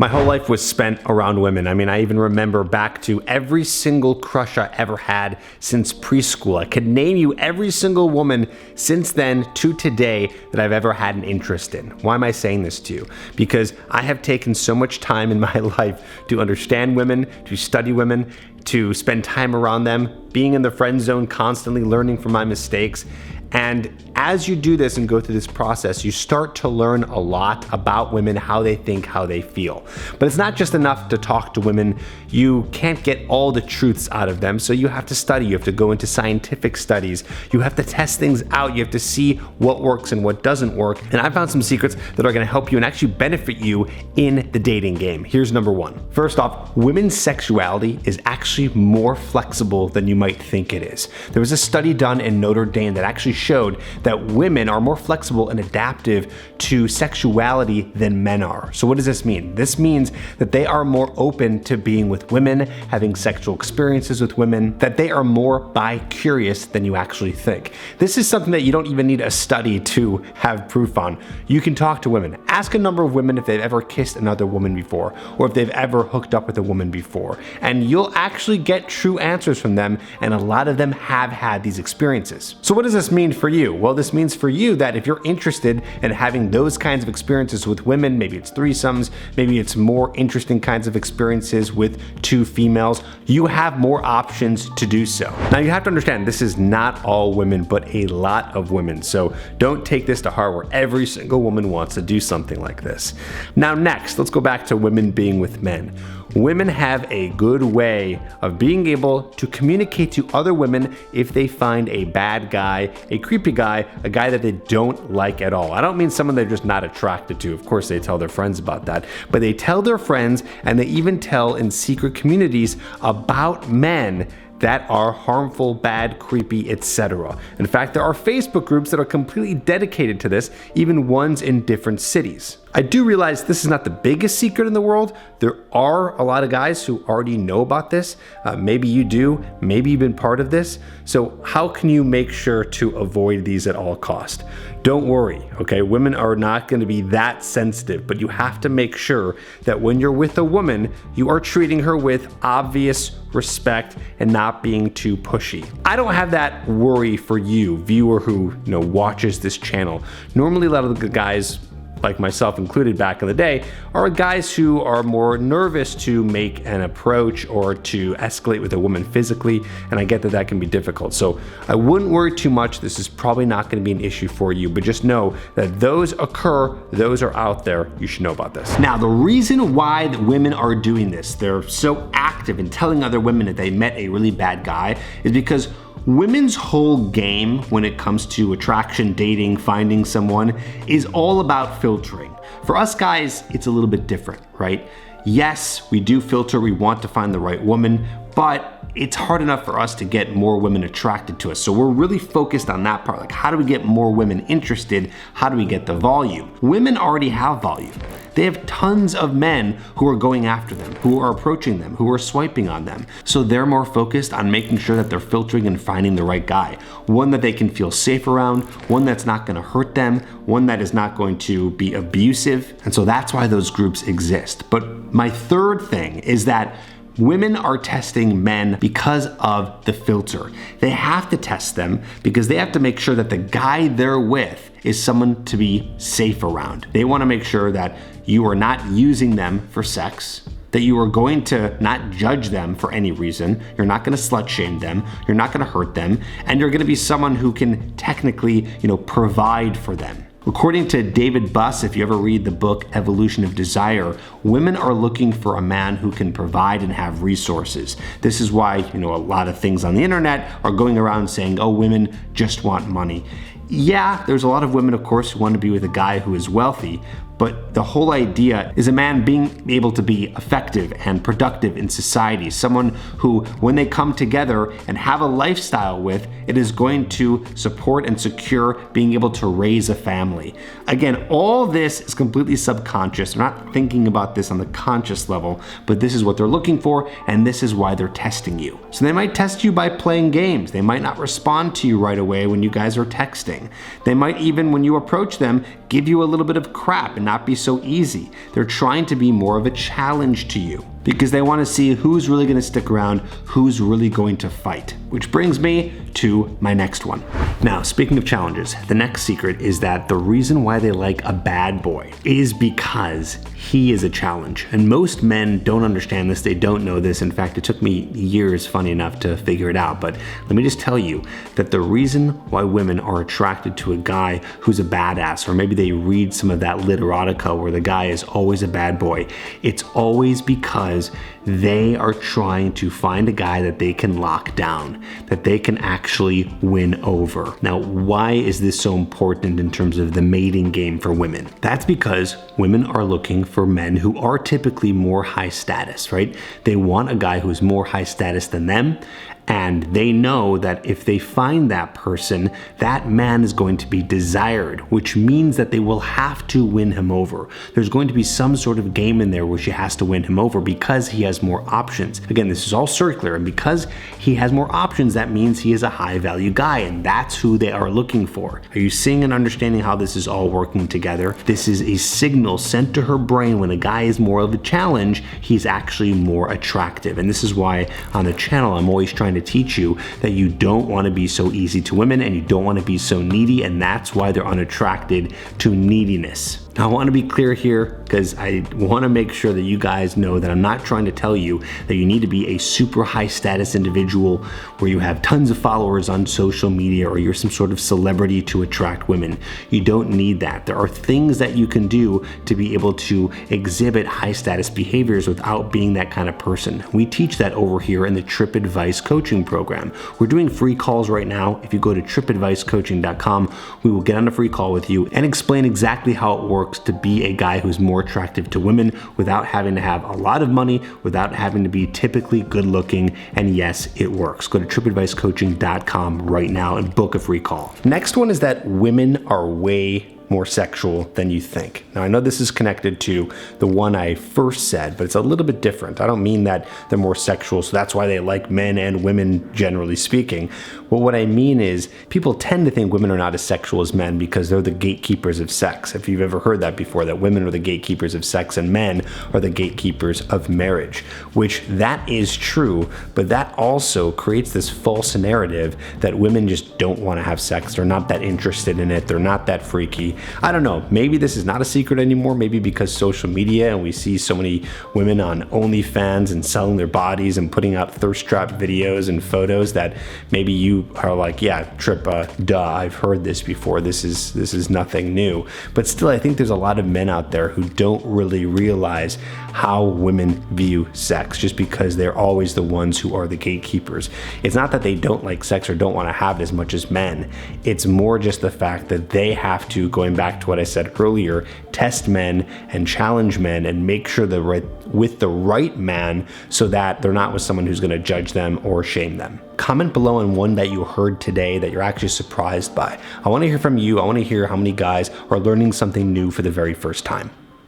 My whole life was spent around women. I mean, I even remember back to every single crush I ever had since preschool. I could name you every single woman since then to today that I've ever had an interest in. Why am I saying this to you? Because I have taken so much time in my life to understand women, to study women, to spend time around them, being in the friend zone, constantly learning from my mistakes. And as you do this and go through this process, you start to learn a lot about women, how they think, how they feel. But it's not just enough to talk to women. You can't get all the truths out of them. So you have to study. You have to go into scientific studies. You have to test things out. You have to see what works and what doesn't work. And I found some secrets that are going to help you and actually benefit you in the dating game. Here's number one. First off, women's sexuality is actually more flexible than you might think it is. There was a study done in Notre Dame that actually showed that women are more flexible and adaptive to sexuality than men are. So what does this mean? This means that they are more open to being with women, having sexual experiences with women, that they are more bi-curious than you actually think. This is something that you don't even need a study to have proof on. You can talk to women. Ask a number of women if they've ever kissed another woman before, or if they've ever hooked up with a woman before, and you'll actually get true answers from them, and a lot of them have had these experiences. So what does this mean for you? Well, this means for you that if you're interested in having those kinds of experiences with women, maybe it's threesomes, maybe it's more interesting kinds of experiences with two females, you have more options to do so. Now you have to understand, this is not all women, but a lot of women. So don't take this to heart where every single woman wants to do something like this. Now next, let's go back to women being with men. Women have a good way of being able to communicate to other women if they find a bad guy, a creepy guy, a guy that they don't like at all. I don't mean someone they're just not attracted to. Of course, they tell their friends about that, but they tell their friends, and they even tell in secret communities about men that are harmful, bad, creepy, etc. In fact, there are Facebook groups that are completely dedicated to this, even ones in different cities. I do realize this is not the biggest secret in the world. There are a lot of guys who already know about this. Maybe you do, maybe you've been part of this. So how can you make sure to avoid these at all cost? Don't worry, okay? Women are not going to be that sensitive, but you have to make sure that when you're with a woman, you are treating her with obvious respect and not being too pushy. I don't have that worry for you, viewer who watches this channel. Normally, a lot of the guys, like myself included back in the day, are guys who are more nervous to make an approach or to escalate with a woman physically, and I get that that can be difficult. So I wouldn't worry too much. This is probably not going to be an issue for you, but just know that those occur, those are out there. You should know about this. Now, the reason why that women are doing this, they're so active in telling other women that they met a really bad guy, is because women's whole game when it comes to attraction, dating, finding someone is all about filtering. For us guys, it's a little bit different, right? Yes, we do filter, we want to find the right woman, but it's hard enough for us to get more women attracted to us. So we're really focused on that part. Like, how do we get more women interested? How do we get the volume? Women already have volume. They have tons of men who are going after them, who are approaching them, who are swiping on them. So they're more focused on making sure that they're filtering and finding the right guy. One that they can feel safe around, one that's not gonna hurt them, one that is not going to be abusive. And so that's why those groups exist. But my third thing is that women are testing men because of the filter. They have to test them because they have to make sure that the guy they're with is someone to be safe around. They want to make sure that you are not using them for sex, that you are going to not judge them for any reason, you're not going to slut shame them, you're not going to hurt them, and you're going to be someone who can technically, provide for them. According to David Buss, if you ever read the book Evolution of Desire, women are looking for a man who can provide and have resources. This is why, a lot of things on the internet are going around saying, oh, women just want money. Yeah, there's a lot of women, of course, who want to be with a guy who is wealthy, but the whole idea is a man being able to be effective and productive in society, someone who, when they come together and have a lifestyle with, it is going to support and secure being able to raise a family. Again, all this is completely subconscious. They're not thinking about this on the conscious level, but this is what they're looking for, and this is why they're testing you. So they might test you by playing games. They might not respond to you right away when you guys are texting. They might even, when you approach them, give you a little bit of crap and not be so easy. They're trying to be more of a challenge to you because they want to see who's really going to stick around, who's really going to fight. Which brings me to my next one. Now, speaking of challenges, the next secret is that the reason why they like a bad boy is because he is a challenge. And most men don't understand this, they don't know this. In fact, it took me years, funny enough, to figure it out. But let me just tell you that the reason why women are attracted to a guy who's a badass, or maybe they read some of that lit erotica where the guy is always a bad boy, it's always because they are trying to find a guy that they can lock down, that they can actually win over. Now, why is this so important in terms of the mating game for women? That's because women are looking for men who are typically more high status, right? They want a guy who's more high status than them, and they know that if they find that person, that man is going to be desired, which means that they will have to win him over. There's going to be some sort of game in there where she has to win him over because he has more options. Again, this is all circular, and because he has more options, that means he is a high value guy, and that's who they are looking for. Are you seeing and understanding how this is all working together? This is a signal sent to her brain when a guy is more of a challenge, he's actually more attractive. And this is why on the channel, I'm always trying to teach you that you don't want to be so easy to women and you don't want to be so needy, and that's why they're unattracted to neediness. Now, I want to be clear here because I want to make sure that you guys know that I'm not trying to tell you that you need to be a super high status individual where you have tons of followers on social media or you're some sort of celebrity to attract women. You don't need that. There are things that you can do to be able to exhibit high status behaviors without being that kind of person. We teach that over here in the Trip Advice coaching program. We're doing free calls right now. If you go to tripadvicecoaching.com, we will get on a free call with you and explain exactly how it works to be a guy who's more attractive to women without having to have a lot of money, without having to be typically good looking, and yes, it works. Go to tripadvicecoaching.com right now and book a free call. Next one is that women are way more sexual than you think. Now, I know this is connected to the one I first said, but it's a little bit different. I don't mean that they're more sexual, so that's why they like men and women, generally speaking. Well, what I mean is people tend to think women are not as sexual as men because they're the gatekeepers of sex. If you've ever heard that before, that women are the gatekeepers of sex and men are the gatekeepers of marriage, which that is true, but that also creates this false narrative that women just don't want to have sex. They're not that interested in it. They're not that freaky. I don't know, maybe this is not a secret anymore, maybe because social media and we see so many women on OnlyFans and selling their bodies and putting out thirst trap videos and photos that maybe you are like, yeah, Trip, duh, I've heard this before, this is nothing new. But still, I think there's a lot of men out there who don't really realize how women view sex just because they're always the ones who are the gatekeepers. It's not that they don't like sex or don't want to have it as much as men. It's more just the fact that they have to, going back to what I said earlier, test men and challenge men and make sure they're with the right man so that they're not with someone who's going to judge them or shame them. Comment below on one that you heard today that you're actually surprised by. I want to hear from you. I want to hear how many guys are learning something new for the very first time.